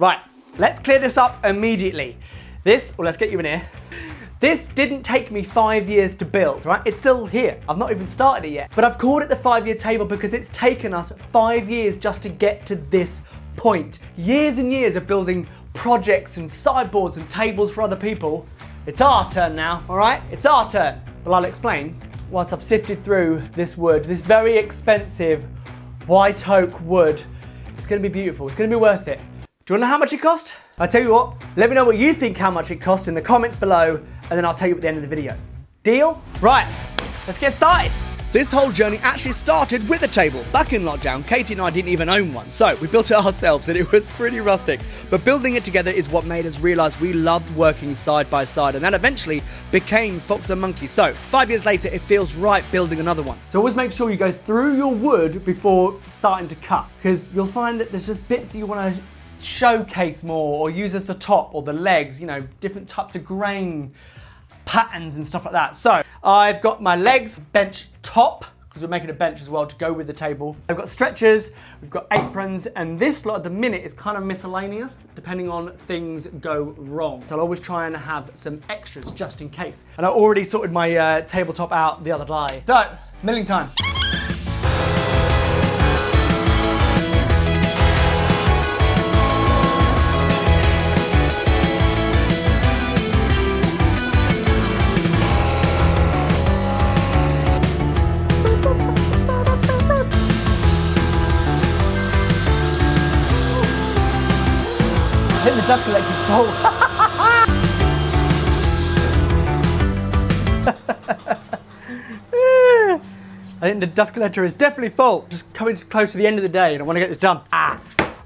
Right, let's clear this up immediately. Let's get you in here. This didn't take me 5 years to build, right? It's still here. I've not even started it yet. But I've called it the 5-year table because it's taken us 5 years just to get to this point. Years and years of building projects and sideboards and tables for other people. It's our turn now, all right? It's our turn. But I'll explain once I've sifted through this wood, this very expensive white oak wood. It's gonna be beautiful. It's gonna be worth it. Do you want to know how much it cost? I'll tell you what, let me know what you think how much it cost in the comments below, and then I'll tell you at the end of the video. Deal? Right, let's get started. This whole journey actually started with a table. Back in lockdown, Katie and I didn't even own one, so we built it ourselves and it was pretty rustic. But building it together is what made us realise we loved working side by side, and that eventually became Fox and Monkey. So 5 years later, it feels right building another one. So always make sure you go through your wood before starting to cut, because you'll find that there's just bits that you want to showcase more or use as the top or the legs, you know, different types of grain patterns and stuff like that. So I've got my legs bench top, because we're making a bench as well to go with the table. I've got stretchers, we've got aprons, and this lot at the minute is kind of miscellaneous depending on things go wrong. So I'll always try and have some extras just in case. And I already sorted my tabletop out the other day. So, milling time. I think the dust collector's full. I think the dust collector is definitely full. Just coming close to the end of the day and I want to get this done.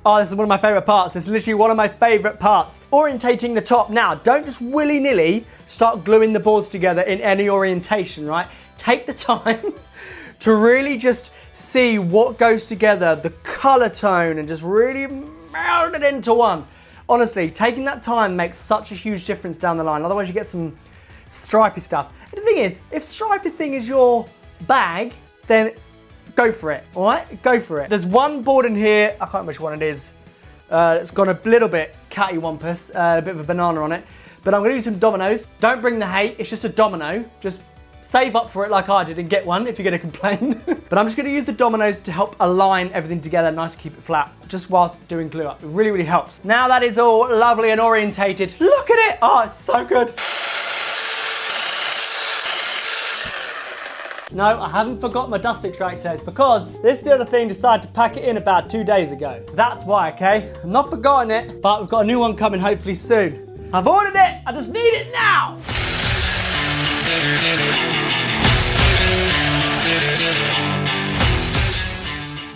Oh, this is one of my favourite parts. This is literally one of my favourite parts. Orientating the top. Now, don't just willy-nilly start gluing the boards together in any orientation, right? Take the time to really just see what goes together, the colour tone, and just really meld it into one. Honestly, taking that time makes such a huge difference down the line. Otherwise you get some stripy stuff. And the thing is, if stripy thing is your bag, then go for it, all right? Go for it. There's one board in here, I can't remember which one it is. It's got a little bit catty wampus, a bit of a banana on it. But I'm gonna use some dominoes. Don't bring the hate, it's just a domino. Just save up for it like I did and get one if you're gonna complain. But I'm just gonna use the dominoes to help align everything together, nice to keep it flat, just whilst doing glue up. It really, really helps. Now that is all lovely and orientated, look at it! Oh, it's so good. No, I haven't forgot my dust extractor. It's because this little thing decided to pack it in about 2 days ago. That's why, okay? I've not forgotten it, but we've got a new one coming hopefully soon. I've ordered it, I just need it now!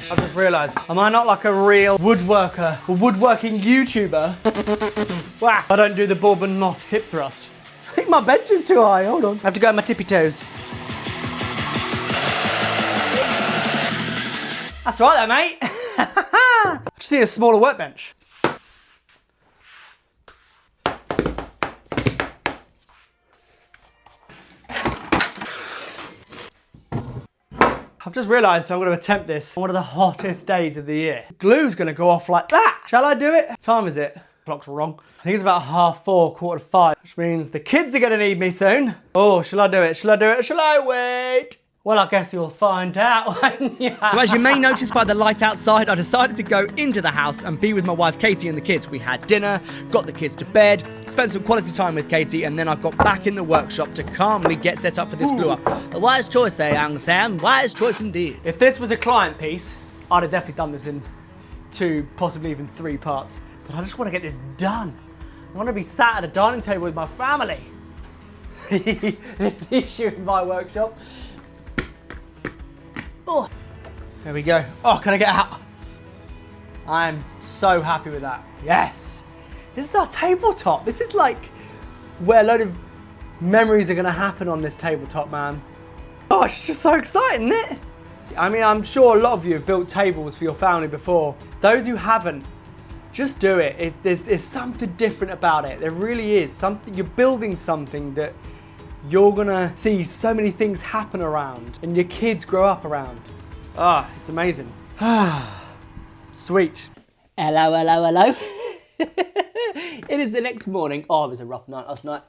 I've just realised, am I not like a real woodworker, a woodworking YouTuber? Wow, I don't do the Bourbon Moth hip thrust. I think my bench is too high, hold on. I have to go on my tippy toes. That's right there, mate. I just need a smaller workbench. I've just realised I'm going to attempt this on one of the hottest days of the year. Glue's going to go off like that. Shall I do it? What time is it? Clock's wrong. I think it's about 4:30, 4:45, which means the kids are going to need me soon. Oh, shall I do it? Shall I do it? Or shall I wait? Well, I guess you'll find out. Yeah. So as you may notice by the light outside, I decided to go into the house and be with my wife Katie and the kids. We had dinner, got the kids to bed, spent some quality time with Katie, and then I got back in the workshop to calmly get set up for this glue up. A wise choice there, young Sam. Wise choice indeed. If this was a client piece, I'd have definitely done this in 2, possibly even 3 parts. But I just want to get this done. I want to be sat at a dining table with my family. This is the issue in my workshop. Oh, there we go. Oh, can I get out? I'm so happy with that. Yes. This is our tabletop. This is like where a load of memories are going to happen on this tabletop, man. Oh, it's just so exciting, isn't it? I mean, I'm sure a lot of you have built tables for your family before. Those who haven't, just do it. There's something different about it. There really is. You're building something that you're gonna see so many things happen around and your kids grow up around. Ah, it's amazing. Sweet. Hello, hello, hello. It is the next morning. Oh, it was a rough night last night.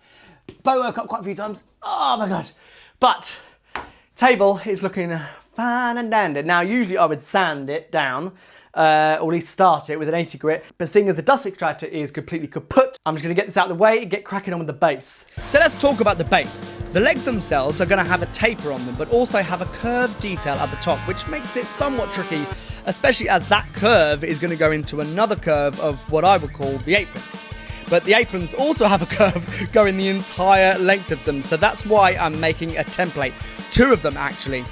Bo woke up quite a few times. Oh my God. But table is looking fine and dandy. Now, usually I would sand it down, or at least start it with an 80 grit. But seeing as the dust extractor is completely kaput, I'm just gonna get this out of the way and get cracking on with the base. So let's talk about the base. The legs themselves are going to have a taper on them, but also have a curved detail at the top, which makes it somewhat tricky, especially as that curve is going to go into another curve of what I would call the apron. But the aprons also have a curve going the entire length of them, so that's why I'm making a template. 2 of them actually,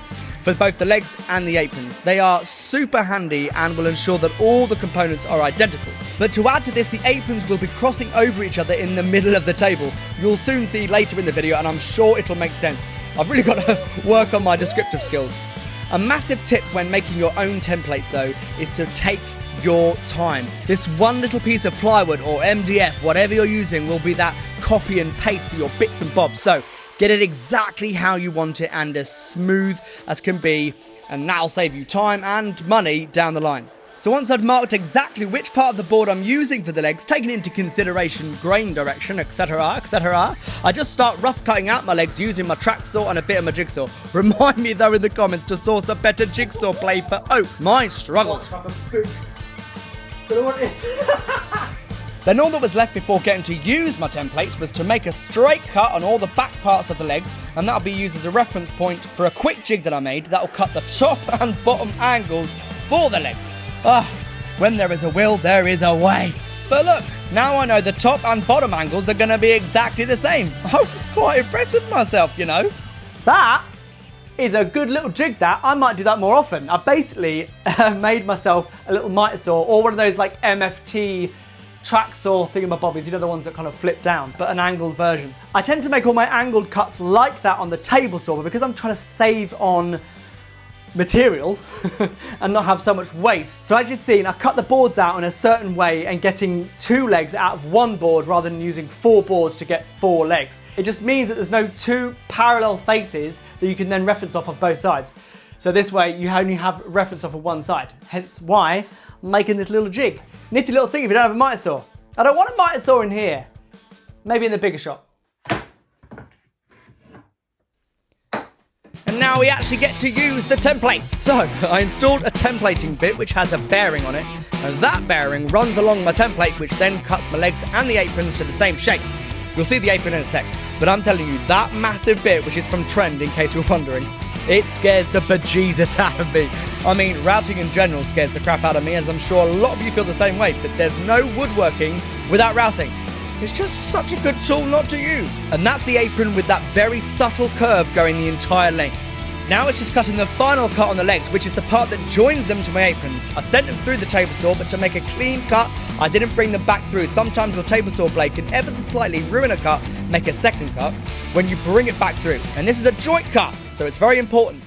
for both the legs and the aprons. They are super handy and will ensure that all the components are identical. But to add to this, the aprons will be crossing over each other in the middle of the table. You'll soon see later in the video, and I'm sure it'll make sense. I've really got to work on my descriptive skills. A massive tip when making your own templates though is to take your time. This one little piece of plywood or MDF, whatever you're using, will be that copy and paste for your bits and bobs. So get it exactly how you want it and as smooth as can be, and that'll save you time and money down the line. So once I'd marked exactly which part of the board I'm using for the legs, taking into consideration grain direction, etc, etc, I just start rough cutting out my legs using my track saw and a bit of my jigsaw. Remind me though in the comments to source a better jigsaw blade for oak. Mine struggled. Then all that was left before getting to use my templates was to make a straight cut on all the back parts of the legs, and that'll be used as a reference point for a quick jig that I made that'll cut the top and bottom angles for the legs. When there is a will, there is a way. But look, now I know the top and bottom angles are going to be exactly the same. I was quite impressed with myself, you know. That is a good little jig that. I might do that more often. I basically made myself a little miter saw, or one of those like MFT track saw thingamabobbies, you know, the ones that kind of flip down, but an angled version. I tend to make all my angled cuts like that on the table saw, but because I'm trying to save on material and not have so much waste. So as you've seen, I cut the boards out in a certain way and getting 2 legs out of 1 board rather than using 4 boards to get 4 legs. It just means that there's no 2 parallel faces that you can then reference off of both sides. So this way you only have reference off of one side. Hence why I'm making this little jig. Nifty little thing if you don't have a miter saw. I don't want a miter saw in here. Maybe in the bigger shop. And now we actually get to use the templates. So I installed a templating bit which has a bearing on it, and that bearing runs along my template, which then cuts my legs and the aprons to the same shape. You'll see the apron in a sec, but I'm telling you, that massive bit, which is from Trend in case you're wondering, it scares the bejesus out of me. I mean, routing in general scares the crap out of me, as I'm sure a lot of you feel the same way, but there's no woodworking without routing. It's just such a good tool not to use. And that's the apron with that very subtle curve going the entire length. Now it's just cutting the final cut on the legs, which is the part that joins them to my aprons. I sent them through the table saw, but to make a clean cut, I didn't bring them back through. Sometimes your table saw blade can ever so slightly ruin a cut, make a second cut, when you bring it back through. And this is a joint cut, so it's very important.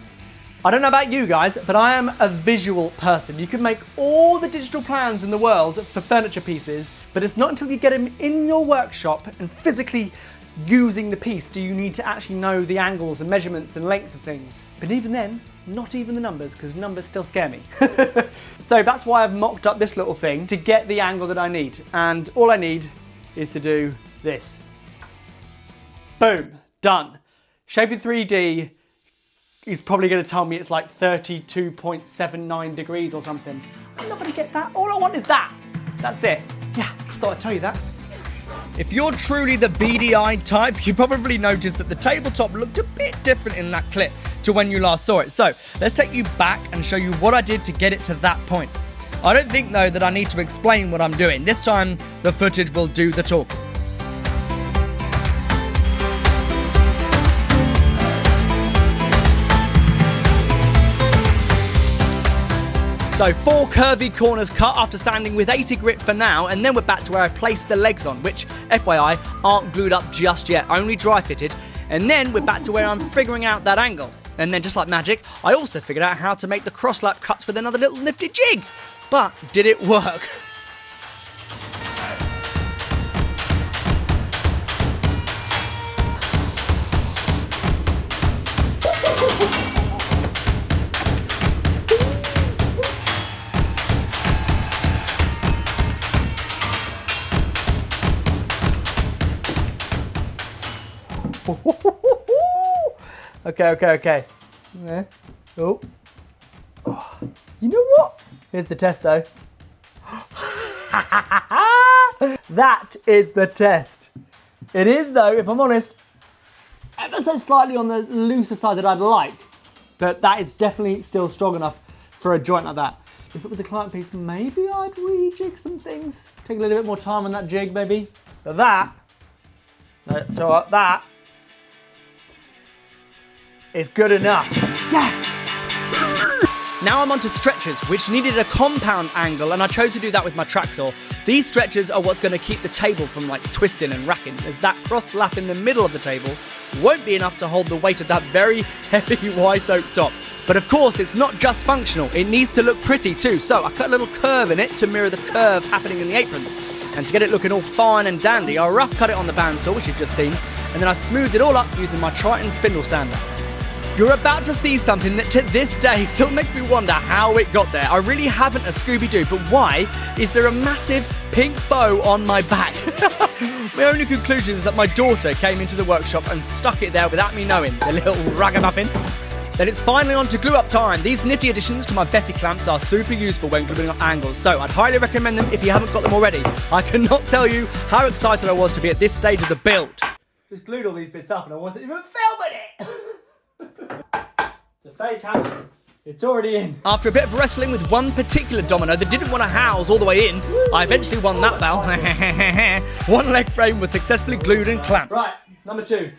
I don't know about you guys, but I am a visual person. You can make all the digital plans in the world for furniture pieces, but it's not until you get them in your workshop and physically using the piece do you need to actually know the angles and measurements and length of things. But even then, not even the numbers, because numbers still scare me. So that's why I've mocked up this little thing to get the angle that I need. And all I need is to do this. Boom, done. Shape in 3D is probably going to tell me it's like 32.79 degrees or something. I'm not going to get that. All I want is that. That's it. Yeah, just thought I'd tell you that. If you're truly the beady-eyed type, you probably noticed that the tabletop looked a bit different in that clip to when you last saw it. So let's take you back and show you what I did to get it to that point. I don't think though that I need to explain what I'm doing. This time the footage will do the talking. So 4 curvy corners cut after sanding with 80 grit for now, and then we're back to where I placed the legs on, which, FYI, aren't glued up just yet, only dry fitted. And then we're back to where I'm figuring out that angle. And then just like magic, I also figured out how to make the cross-lap cuts with another little nifty jig. But did it work? Okay. Yeah. Oh. You know what? Here's the test though. That is the test. It is though, if I'm honest, ever so slightly on the looser side that I'd like. But that is definitely still strong enough for a joint like that. If it was a client piece, maybe I'd rejig some things. Take a little bit more time on that jig, maybe. But that, so what, that is good enough. Yes! Now I'm onto stretchers, which needed a compound angle, and I chose to do that with my track saw. These stretchers are what's going to keep the table from like twisting and racking, as that cross lap in the middle of the table won't be enough to hold the weight of that very heavy white oak top. But of course, it's not just functional, it needs to look pretty too, so I cut a little curve in it to mirror the curve happening in the aprons. And to get it looking all fine and dandy, I rough cut it on the bandsaw, which you've just seen, and then I smoothed it all up using my Triton spindle sander. You're about to see something that to this day still makes me wonder how it got there. I really haven't a Scooby-Doo, but why is there a massive pink bow on my back? My only conclusion is that my daughter came into the workshop and stuck it there without me knowing, the little ragamuffin. Then it's finally on to glue up time. These nifty additions to my Bessie clamps are super useful when gluing up angles, so I'd highly recommend them if you haven't got them already. I cannot tell you how excited I was to be at this stage of the build. Just glued all these bits up and I wasn't even filming it! It's a fake hammer. It's already in. After a bit of wrestling with one particular domino that didn't want to house all the way in, I eventually won that battle. One leg frame was successfully glued and clamped. Right, number 2.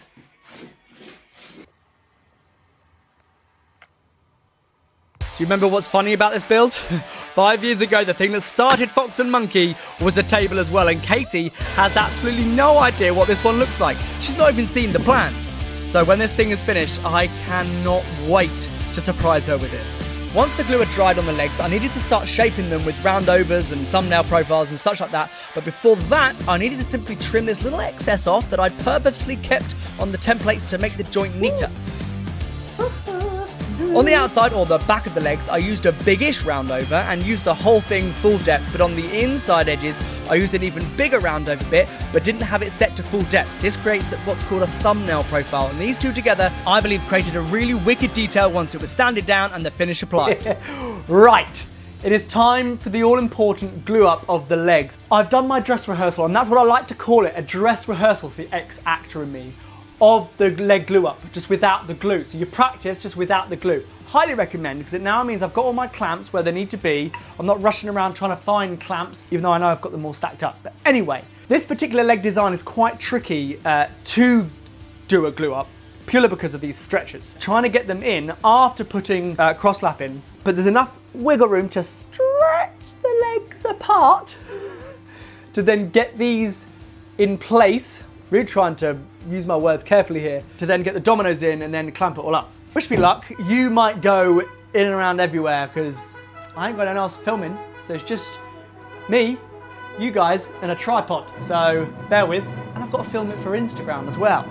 Do you remember what's funny about this build? 5 years ago, the thing that started Fox and Monkey was a table as well, and Katie has absolutely no idea what this one looks like. She's not even seen the plans. So when this thing is finished, I cannot wait to surprise her with it. Once the glue had dried on the legs, I needed to start shaping them with roundovers and thumbnail profiles and such like that. But before that, I needed to simply trim this little excess off that I'd purposely kept on the templates to make the joint neater. On the outside, or the back of the legs, I used a big-ish roundover and used the whole thing full depth, but on the inside edges, I used an even bigger roundover bit, but didn't have it set to full depth. This creates what's called a thumbnail profile, and these two together, I believe, created a really wicked detail once it was sanded down and the finish applied. Right, it is time for the all-important glue up of the legs. I've done my dress rehearsal, and that's what I like to call it, a dress rehearsal for the ex-actor in me, of the leg glue up, just without the glue. So you practice just without the glue. Highly recommend, because it now means I've got all my clamps where they need to be. I'm not rushing around trying to find clamps, even though I know I've got them all stacked up. But anyway, this particular leg design is quite tricky to do a glue up, purely because of these stretchers. Trying to get them in after putting cross lap in, but there's enough wiggle room to stretch the legs apart to then get these in place. Really trying to use my words carefully here, to then get the dominoes in and then clamp it all up. Wish me luck. You might go in and around everywhere because I ain't got anyone else filming, so it's just me, you guys, and a tripod. So bear with, and I've got to film it for Instagram as well.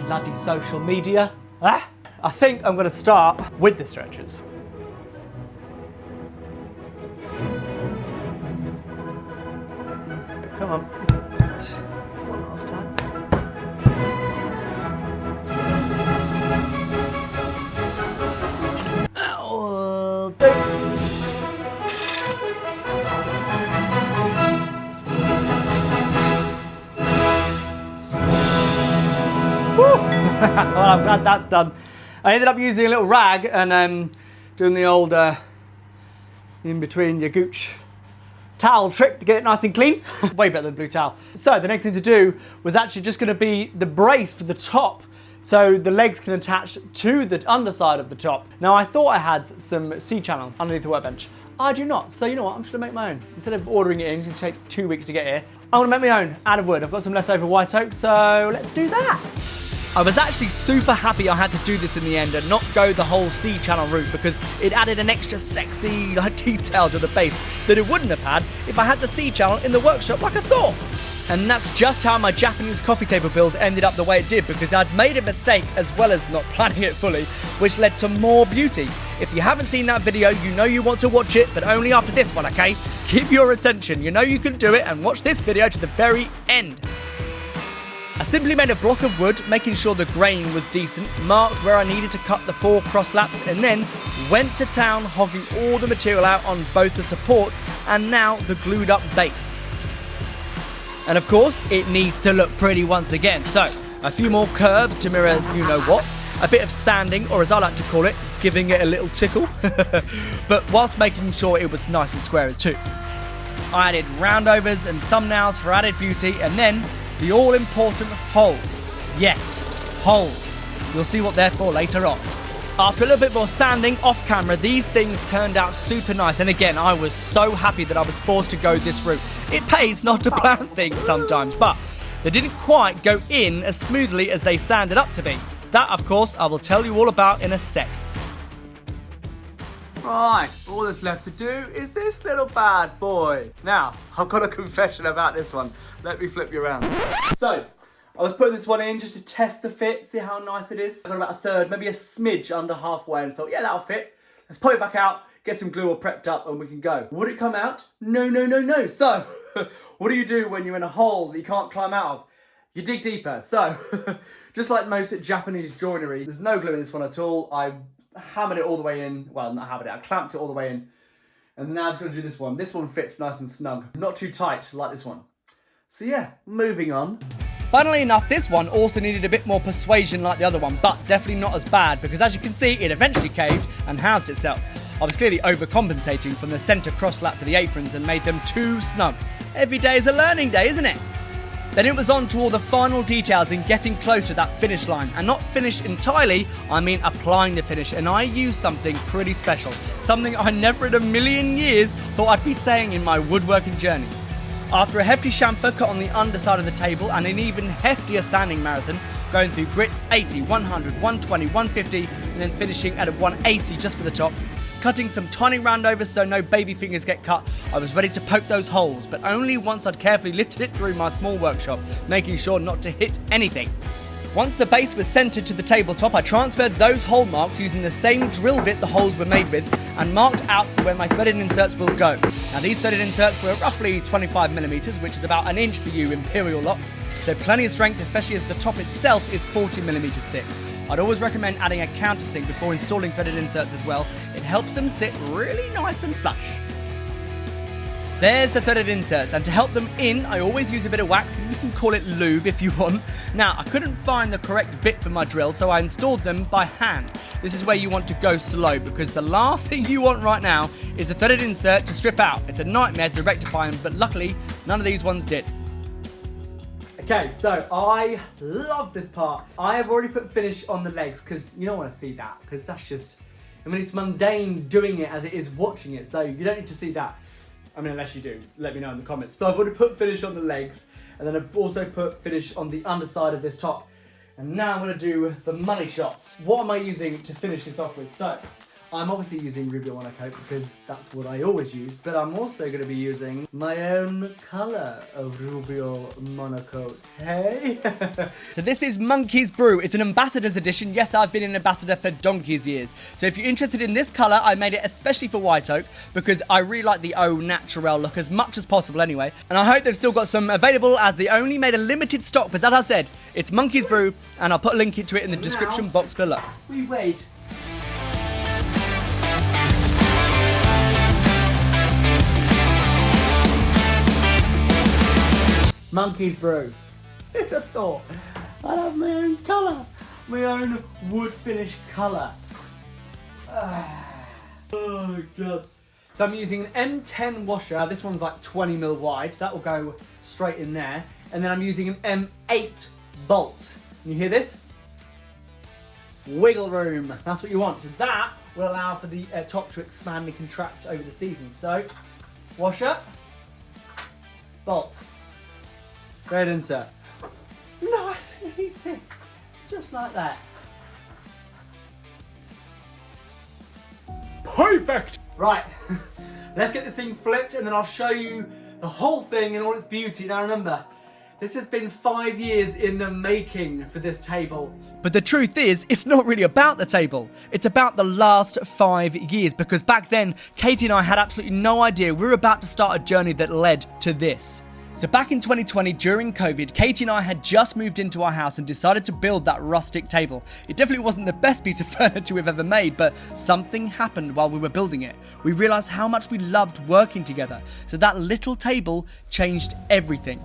Bloody social media. Ah, I think I'm going to start with the stretchers. Come on. One last time. That'll do. Well, I'm glad that's done. I ended up using a little rag and doing the old in between your gooch towel trick to get it nice and clean. Way better than blue towel. So the next thing to do was actually just going to be the brace for the top, so the legs can attach to the underside of the top. Now I thought I had some C-channel underneath the workbench. I do not, so you know what, I'm just going to make my own. Instead of ordering it in, it's going to take 2 weeks to get here. I'm going to make my own out of wood. I've got some leftover white oak, so let's do that. I was actually super happy I had to do this in the end and not go the whole C-channel route, because it added an extra sexy detail to the base that it wouldn't have had if I had the C-channel in the workshop like I thought. And that's just how my Japanese coffee table build ended up the way it did, because I'd made a mistake as well as not planning it fully, which led to more beauty. If you haven't seen that video, you know you want to watch it, but only after this one, okay? Keep your attention, you know you can do it, and watch this video to the very end. I simply made a block of wood, making sure the grain was decent, marked where I needed to cut the 4 cross laps, and then went to town hogging all the material out on both the supports and now the glued up base. And of course, it needs to look pretty once again, so a few more curves to mirror you know what, a bit of sanding, or as I like to call it, giving it a little tickle, but whilst making sure it was nice and square as too. I added roundovers and thumbnails for added beauty, and then the all-important holes. Yes, holes. You'll see what they're for later on. After a little bit more sanding off camera, these things turned out super nice, and again, I was so happy that I was forced to go this route. It pays not to plan things sometimes, but they didn't quite go in as smoothly as they sanded up to be. That, of course, I will tell you all about in a sec. Right, all that's left to do is this little bad boy. Now, I've got a confession about this one. Let me flip you around. So, I was putting this one in just to test the fit, see how nice it is. I got about a third, maybe a smidge under halfway, and thought, yeah, that'll fit. Let's pop it back out, get some glue all prepped up, and we can go. Would it come out? No, no, no, no. So, what do you do when you're in a hole that you can't climb out of? You dig deeper. So, just like most Japanese joinery, there's no glue in this one at all. I hammered it all the way in. Well, not hammered it, I clamped it all the way in. And now I'm just gonna do this one. This one fits nice and snug. Not too tight like this one. So yeah, moving on. Funnily enough, this one also needed a bit more persuasion like the other one, but definitely not as bad, because as you can see, it eventually caved and housed itself. I was clearly overcompensating from the centre cross lap to the aprons and made them too snug. Every day is a learning day, isn't it? Then it was on to all the final details in getting close to that finish line. And not finish entirely, I mean applying the finish. And I used something pretty special. Something I never in a million years thought I'd be saying in my woodworking journey. After a hefty chamfer cut on the underside of the table and an even heftier sanding marathon, going through grits 80, 100, 120, 150, and then finishing at a 180 just for the top, cutting some tiny roundovers so no baby fingers get cut, I was ready to poke those holes, but only once I'd carefully lifted it through my small workshop, making sure not to hit anything. Once the base was centered to the tabletop, I transferred those hole marks using the same drill bit the holes were made with and marked out where my threaded inserts will go. Now these threaded inserts were roughly 25mm, which is about an inch for you imperial lot, so plenty of strength, especially as the top itself is 40mm thick. I'd always recommend adding a countersink before installing threaded inserts as well. It helps them sit really nice and flush. There's the threaded inserts, and to help them in, I always use a bit of wax, and you can call it lube if you want. Now, I couldn't find the correct bit for my drill, so I installed them by hand. This is where you want to go slow, because the last thing you want right now is a threaded insert to strip out. It's a nightmare to rectify them, but luckily, none of these ones did. Okay, so I love this part. I have already put finish on the legs because you don't want to see that, because that's just, I mean, it's mundane doing it as it is watching it, so you don't need to see that. I mean, unless you do, let me know in the comments. So I've already put finish on the legs, and then I've also put finish on the underside of this top. And now I'm going to do the money shots. What am I using to finish this off with? So, I'm obviously using Rubio Monocoat because that's what I always use, but I'm also going to be using my own colour of Rubio Monocoat, hey? So this is Monkey's Brew. It's an ambassador's edition. Yes, I've been an ambassador for donkey's years. So if you're interested in this colour, I made it especially for white oak because I really like the au naturel look as much as possible anyway. And I hope they've still got some available as they only made a limited stock, but as I said, it's Monkey's Brew, and I'll put a link to it in the description box below. We wait. Monkey's Brew. Who'd have thought? I have my own colour. My own wood finish colour. Oh god. So I'm using an M10 washer. This one's like 20mm wide. That will go straight in there. And then I'm using an M8 bolt. Can you hear this? Wiggle room. That's what you want. So that will allow for the top to expand and contract over the season. So, washer, bolt. Thread insert. Nice and easy. Just like that. Perfect! Right, let's get this thing flipped and then I'll show you the whole thing in all its beauty. Now remember, this has been 5 years in the making for this table. But the truth is, it's not really about the table. It's about the last 5 years, because back then, Katie and I had absolutely no idea we were about to start a journey that led to this. So back in 2020, during COVID, Katie and I had just moved into our house and decided to build that rustic table. It definitely wasn't the best piece of furniture we've ever made, but something happened while we were building it. We realised how much we loved working together, so that little table changed everything.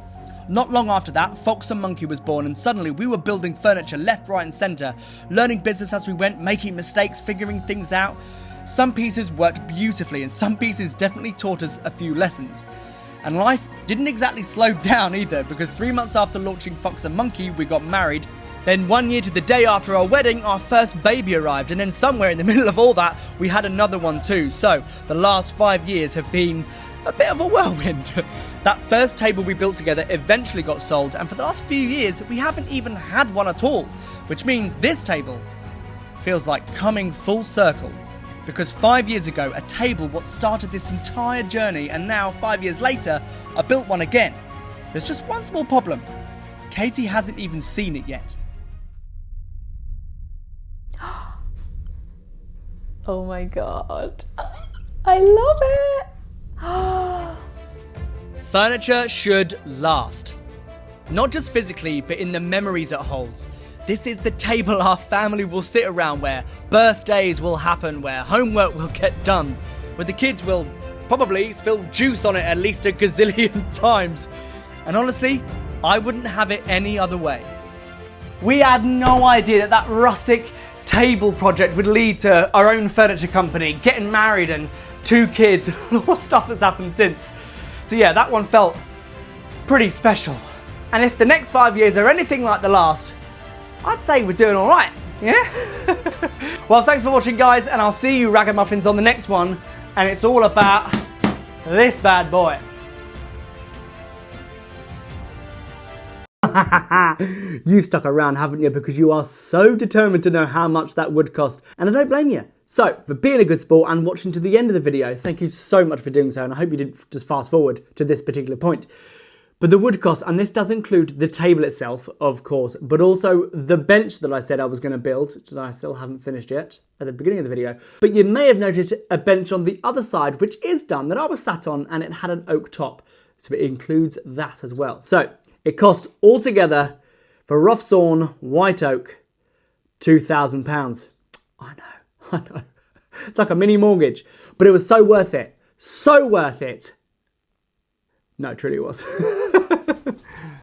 Not long after that, Fox and Monkey was born, and suddenly we were building furniture left, right and centre, learning business as we went, making mistakes, figuring things out. Some pieces worked beautifully and some pieces definitely taught us a few lessons. And life didn't exactly slow down either, because 3 months after launching Fox and Monkey, we got married. Then 1 year to the day after our wedding, our first baby arrived, and then somewhere in the middle of all that, we had another one too. So the last 5 years have been a bit of a whirlwind. That first table we built together eventually got sold, and for the last few years, we haven't even had one at all, which means this table feels like coming full circle. Because 5 years ago, a table what started this entire journey, and now 5 years later, I built one again. There's just one small problem. Katie hasn't even seen it yet. Oh my god. I love it. Furniture should last. Not just physically, but in the memories it holds. This is the table our family will sit around, where birthdays will happen, where homework will get done, where the kids will probably spill juice on it at least a gazillion times. And honestly, I wouldn't have it any other way. We had no idea that rustic table project would lead to our own furniture company, getting married and 2 kids, and all the stuff that's happened since. So yeah, that one felt pretty special. And if the next 5 years are anything like the last, I'd say we're doing all right, yeah? Well, thanks for watching, guys, and I'll see you ragamuffins on the next one, and it's all about this bad boy. You stuck around, haven't you? Because you are so determined to know how much that would cost, and I don't blame you. So, for being a good sport and watching to the end of the video, thank you so much for doing so, and I hope you didn't just fast forward to this particular point. But the wood cost, and this does include the table itself, of course, but also the bench that I said I was going to build, which I still haven't finished yet at the beginning of the video. But you may have noticed a bench on the other side, which is done, that I was sat on, and it had an oak top. So it includes that as well. So it cost altogether, for rough sawn white oak, £2,000. I know. It's like a mini mortgage, but it was so worth it. So worth it. No, it truly was.